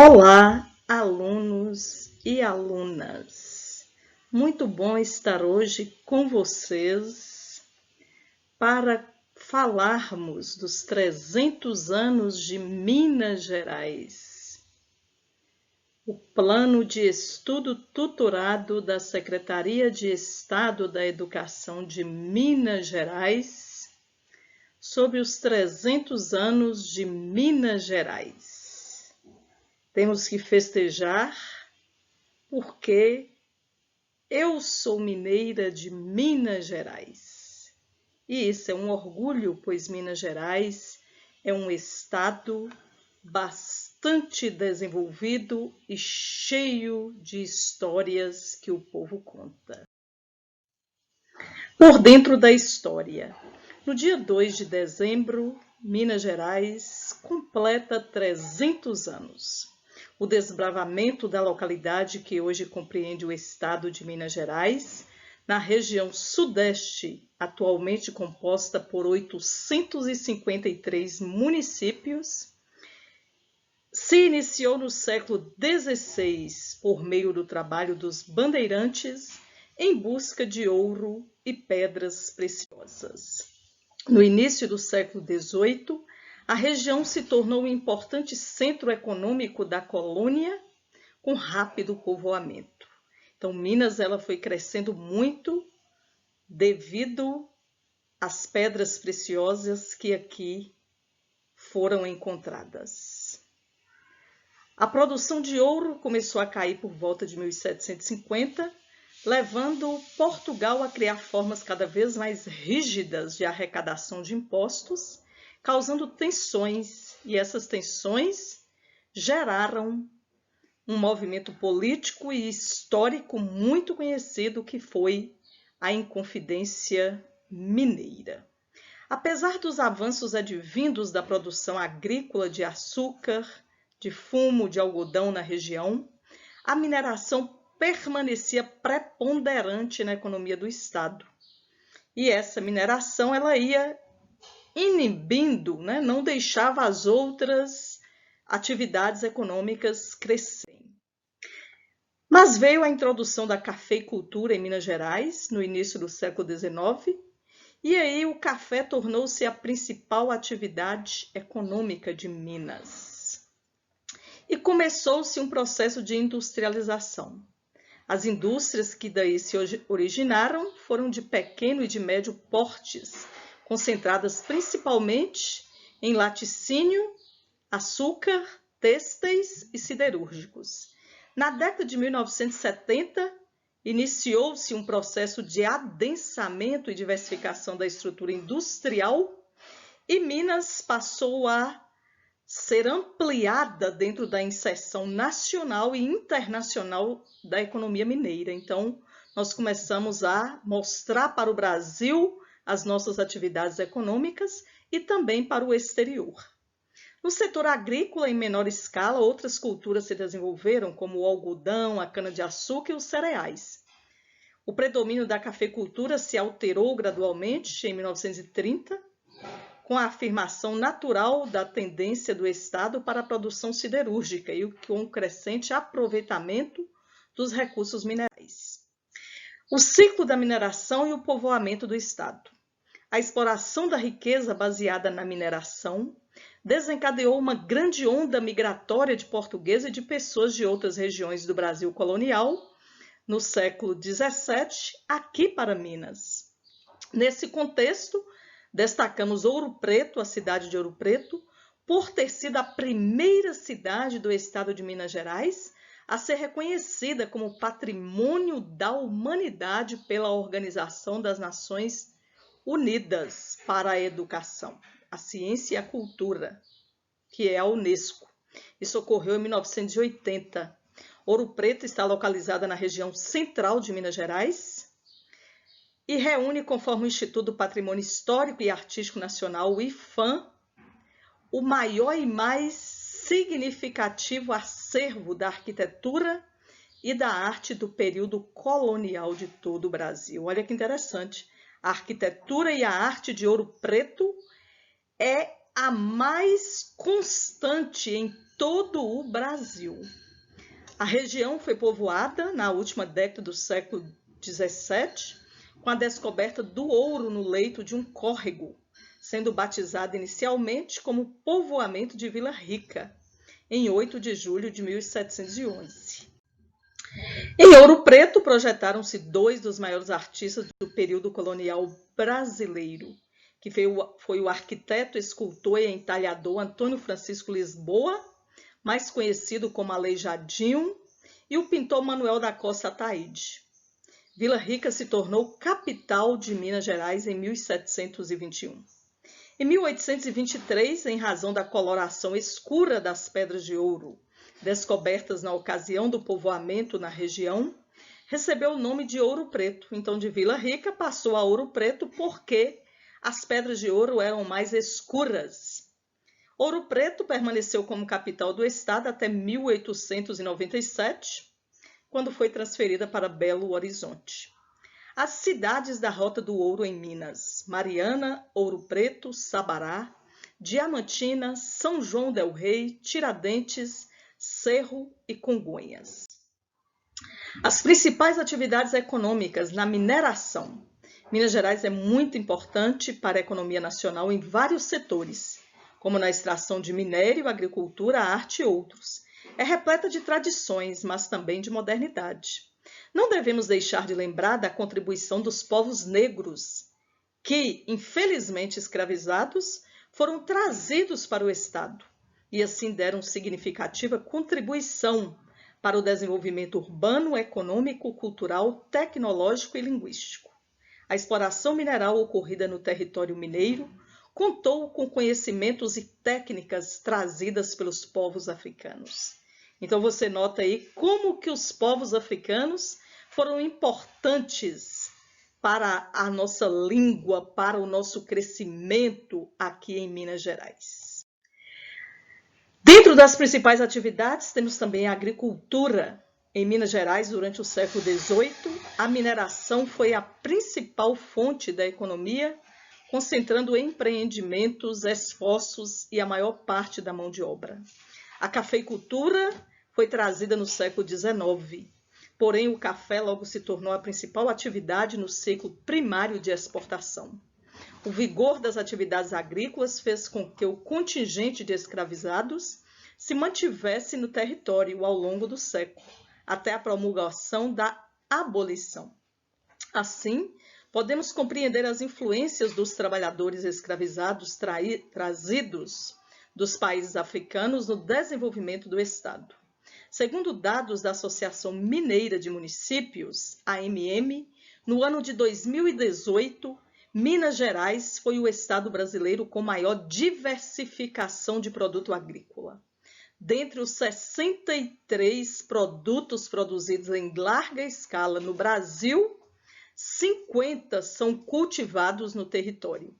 Olá, alunos e alunas! Muito bom estar hoje com vocês para falarmos dos 300 anos de Minas Gerais. O Plano de Estudo Tutorado da Secretaria de Estado da Educação de Minas Gerais sobre os 300 anos de Minas Gerais. Temos que festejar porque eu sou mineira de Minas Gerais. E isso é um orgulho, pois Minas Gerais é um estado bastante desenvolvido e cheio de histórias que o povo conta. Por dentro da história. No dia 2 de dezembro, Minas Gerais completa 300 anos. O desbravamento da localidade que hoje compreende o estado de Minas Gerais, na região sudeste, atualmente composta por 853 municípios, se iniciou no século XVI por meio do trabalho dos bandeirantes em busca de ouro e pedras preciosas. No início do século XVIII, a região se tornou um importante centro econômico da colônia, com rápido povoamento. Então, Minas ela foi crescendo muito devido às pedras preciosas que aqui foram encontradas. A produção de ouro começou a cair por volta de 1750, levando Portugal a criar formas cada vez mais rígidas de arrecadação de impostos, causando tensões, e essas tensões geraram um movimento político e histórico muito conhecido, que foi a Inconfidência Mineira. Apesar dos avanços advindos da produção agrícola de açúcar, de fumo, de algodão na região, a mineração permanecia preponderante na economia do estado. E essa mineração ela ia inibindo, não deixava as outras atividades econômicas crescerem. Mas veio a introdução da cafeicultura em Minas Gerais, no início do século XIX, e aí o café tornou-se a principal atividade econômica de Minas. E começou-se um processo de industrialização. As indústrias que daí se originaram foram de pequeno e de médio portes, concentradas principalmente em laticínio, açúcar, têxteis e siderúrgicos. Na década de 1970, iniciou-se um processo de adensamento e diversificação da estrutura industrial, e Minas passou a ser ampliada dentro da inserção nacional e internacional da economia mineira. Então, nós começamos a mostrar para o Brasil as nossas atividades econômicas e também para o exterior. No setor agrícola, em menor escala, outras culturas se desenvolveram, como o algodão, a cana-de-açúcar e os cereais. O predomínio da cafeicultura se alterou gradualmente em 1930, com a afirmação natural da tendência do Estado para a produção siderúrgica e com o crescente aproveitamento dos recursos minerais. O ciclo da mineração e o povoamento do Estado. A exploração da riqueza baseada na mineração desencadeou uma grande onda migratória de portugueses e de pessoas de outras regiões do Brasil colonial no século XVII, aqui para Minas. Nesse contexto, destacamos Ouro Preto, a cidade de Ouro Preto, por ter sido a primeira cidade do estado de Minas Gerais a ser reconhecida como Patrimônio da Humanidade pela Organização das Nações Unidas para a Educação, a Ciência e a Cultura, que é a Unesco. Isso ocorreu em 1980. Ouro Preto está localizada na região central de Minas Gerais e reúne, conforme o Instituto do Patrimônio Histórico e Artístico Nacional, o IPHAN, o maior e mais significativo acervo da arquitetura e da arte do período colonial de todo o Brasil. Olha que interessante. A arquitetura e a arte de Ouro Preto é a mais constante em todo o Brasil. A região foi povoada na última década do século XVII, com a descoberta do ouro no leito de um córrego, sendo batizada inicialmente como povoamento de Vila Rica, em 8 de julho de 1711. Em Ouro Preto, projetaram-se dois dos maiores artistas do período colonial brasileiro, que foi o arquiteto, escultor e entalhador Antônio Francisco Lisboa, mais conhecido como Aleijadinho, e o pintor Manuel da Costa Ataíde. Vila Rica se tornou capital de Minas Gerais em 1721. Em 1823, em razão da coloração escura das pedras de ouro descobertas na ocasião do povoamento na região, recebeu o nome de Ouro Preto. Então, de Vila Rica passou a Ouro Preto porque as pedras de ouro eram mais escuras. Ouro Preto permaneceu como capital do estado até 1897, quando foi transferida para Belo Horizonte. As cidades da Rota do Ouro em Minas: Mariana, Ouro Preto, Sabará, Diamantina, São João del Rei, Tiradentes, Cerro e Congonhas. As principais atividades econômicas na mineração. Minas Gerais é muito importante para a economia nacional em vários setores, como na extração de minério, agricultura, arte e outros. É repleta de tradições, mas também de modernidade. Não devemos deixar de lembrar da contribuição dos povos negros, que, infelizmente escravizados, foram trazidos para o Estado e assim deram significativa contribuição para o desenvolvimento urbano, econômico, cultural, tecnológico e linguístico. A exploração mineral ocorrida no território mineiro contou com conhecimentos e técnicas trazidas pelos povos africanos. Então você nota aí como que os povos africanos foram importantes para a nossa língua, para o nosso crescimento aqui em Minas Gerais. Dentro das principais atividades, temos também a agricultura. Em Minas Gerais, durante o século XVIII, a mineração foi a principal fonte da economia, concentrando empreendimentos, esforços e a maior parte da mão de obra. A cafeicultura foi trazida no século XIX, porém o café logo se tornou a principal atividade no ciclo primário de exportação. O vigor das atividades agrícolas fez com que o contingente de escravizados se mantivesse no território ao longo do século, até a promulgação da abolição. Assim, podemos compreender as influências dos trabalhadores escravizados trazidos dos países africanos no desenvolvimento do Estado. Segundo dados da Associação Mineira de Municípios, AMM, no ano de 2018, Minas Gerais foi o estado brasileiro com maior diversificação de produto agrícola. Dentre os 63 produtos produzidos em larga escala no Brasil, 50 são cultivados no território.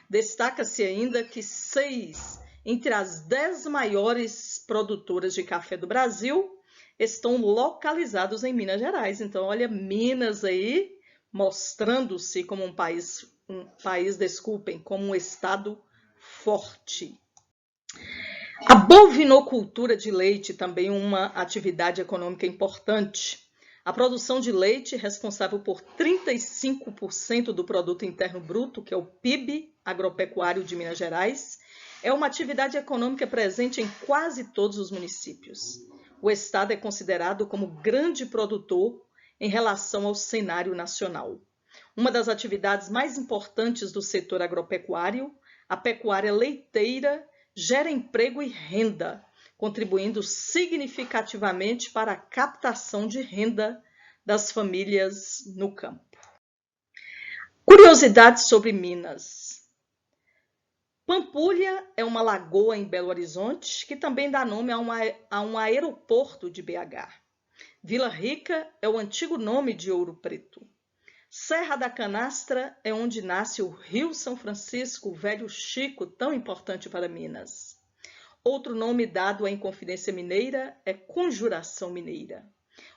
Destaca-se ainda que 6 entre as 10 maiores produtoras de café do Brasil estão localizados em Minas Gerais. Então, olha, Minas aí mostrando-se como como um estado forte. A bovinocultura de leite também é uma atividade econômica importante. A produção de leite, responsável por 35% do produto interno bruto, que é o PIB agropecuário de Minas Gerais, é uma atividade econômica presente em quase todos os municípios. O estado é considerado como grande produtor em relação ao cenário nacional. Uma das atividades mais importantes do setor agropecuário, a pecuária leiteira, gera emprego e renda, contribuindo significativamente para a captação de renda das famílias no campo. Curiosidades sobre Minas. Pampulha é uma lagoa em Belo Horizonte que também dá nome a um aeroporto de BH. Vila Rica é o antigo nome de Ouro Preto. Serra da Canastra é onde nasce o Rio São Francisco, o Velho Chico, tão importante para Minas. Outro nome dado à Inconfidência Mineira é Conjuração Mineira.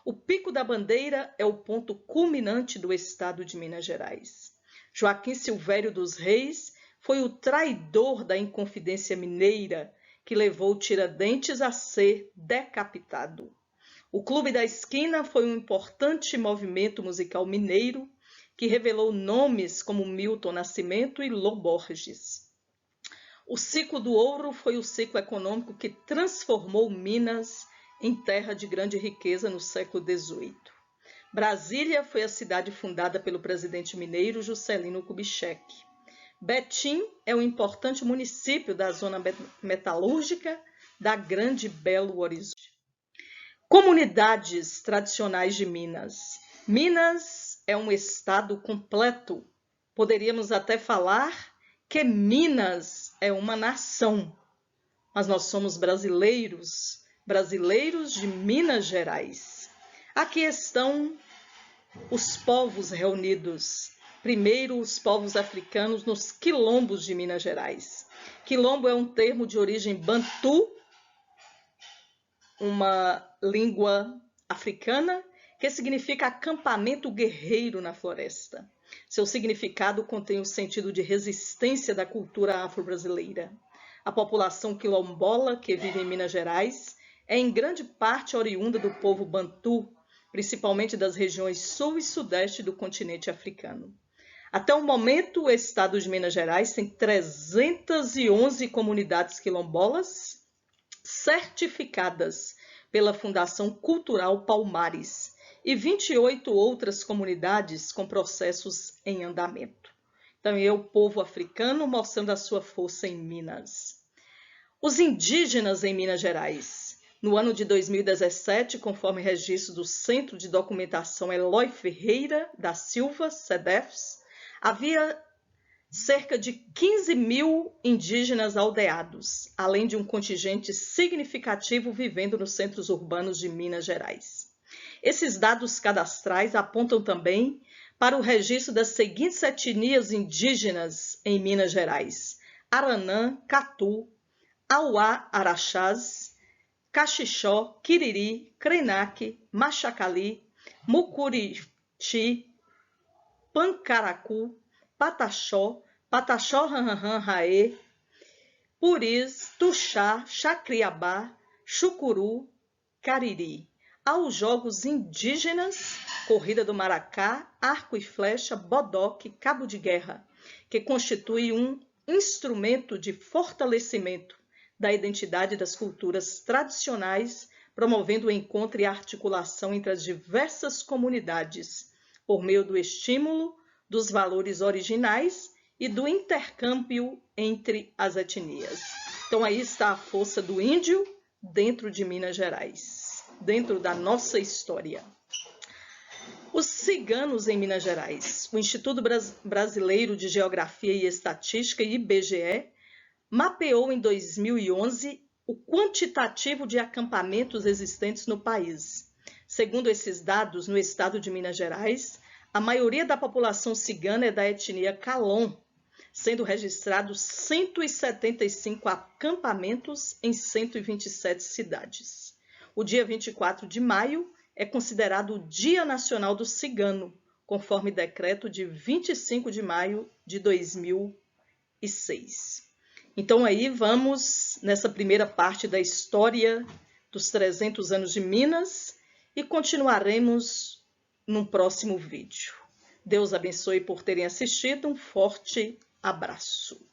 O Pico da Bandeira é o ponto culminante do estado de Minas Gerais. Joaquim Silvério dos Reis foi o traidor da Inconfidência Mineira, que levou Tiradentes a ser decapitado. O Clube da Esquina foi um importante movimento musical mineiro que revelou nomes como Milton Nascimento e Lô Borges. O ciclo do ouro foi o ciclo econômico que transformou Minas em terra de grande riqueza no século XVIII. Brasília foi a cidade fundada pelo presidente mineiro Juscelino Kubitschek. Betim é um importante município da zona metalúrgica da Grande Belo Horizonte. Comunidades tradicionais de Minas. Minas é um estado completo. Poderíamos até falar que Minas é uma nação, mas nós somos brasileiros, brasileiros de Minas Gerais. Aqui estão os povos reunidos. Primeiro, os povos africanos nos quilombos de Minas Gerais. Quilombo é um termo de origem bantu, uma língua africana que significa acampamento guerreiro na floresta. Seu significado contém o sentido de resistência da cultura afro-brasileira. A população quilombola que vive em Minas Gerais é em grande parte oriunda do povo bantu, principalmente das regiões sul e sudeste do continente africano. Até o momento, o estado de Minas Gerais tem 311 comunidades quilombolas certificadas pela Fundação Cultural Palmares e 28 outras comunidades com processos em andamento. Então, é o povo africano mostrando a sua força em Minas. Os indígenas em Minas Gerais. No ano de 2017, conforme registro do Centro de Documentação Eloy Ferreira da Silva, CEDEFS, havia cerca de 15 mil indígenas aldeados, além de um contingente significativo vivendo nos centros urbanos de Minas Gerais. Esses dados cadastrais apontam também para o registro das seguintes etnias indígenas em Minas Gerais: Aranã, Catu, Auá-Araxás, Caxixó, Quiriri, Krenak, Machacali, Mucuriti, Pancaracu, Pataxó, Pataxó-Ranran-Raê, Puris, Tuxá, Chacriabá, Chucuru, Cariri. Aos jogos indígenas, corrida do maracá, arco e flecha, bodoque, cabo de guerra, que constitui um instrumento de fortalecimento da identidade das culturas tradicionais, promovendo o encontro e a articulação entre as diversas comunidades, por meio do estímulo dos valores originais e do intercâmbio entre as etnias. Então aí está a força do índio dentro de Minas Gerais, dentro da nossa história. Os ciganos em Minas Gerais. O Instituto Brasileiro de Geografia e Estatística, IBGE, mapeou em 2011 o quantitativo de acampamentos existentes no país. Segundo esses dados, no estado de Minas Gerais, a maioria da população cigana é da etnia Calon, sendo registrados 175 acampamentos em 127 cidades. O dia 24 de maio é considerado o Dia Nacional do Cigano, conforme decreto de 25 de maio de 2006. Então aí vamos nessa primeira parte da história dos 300 anos de Minas e continuaremos num próximo vídeo. Deus abençoe por terem assistido. Um forte abraço.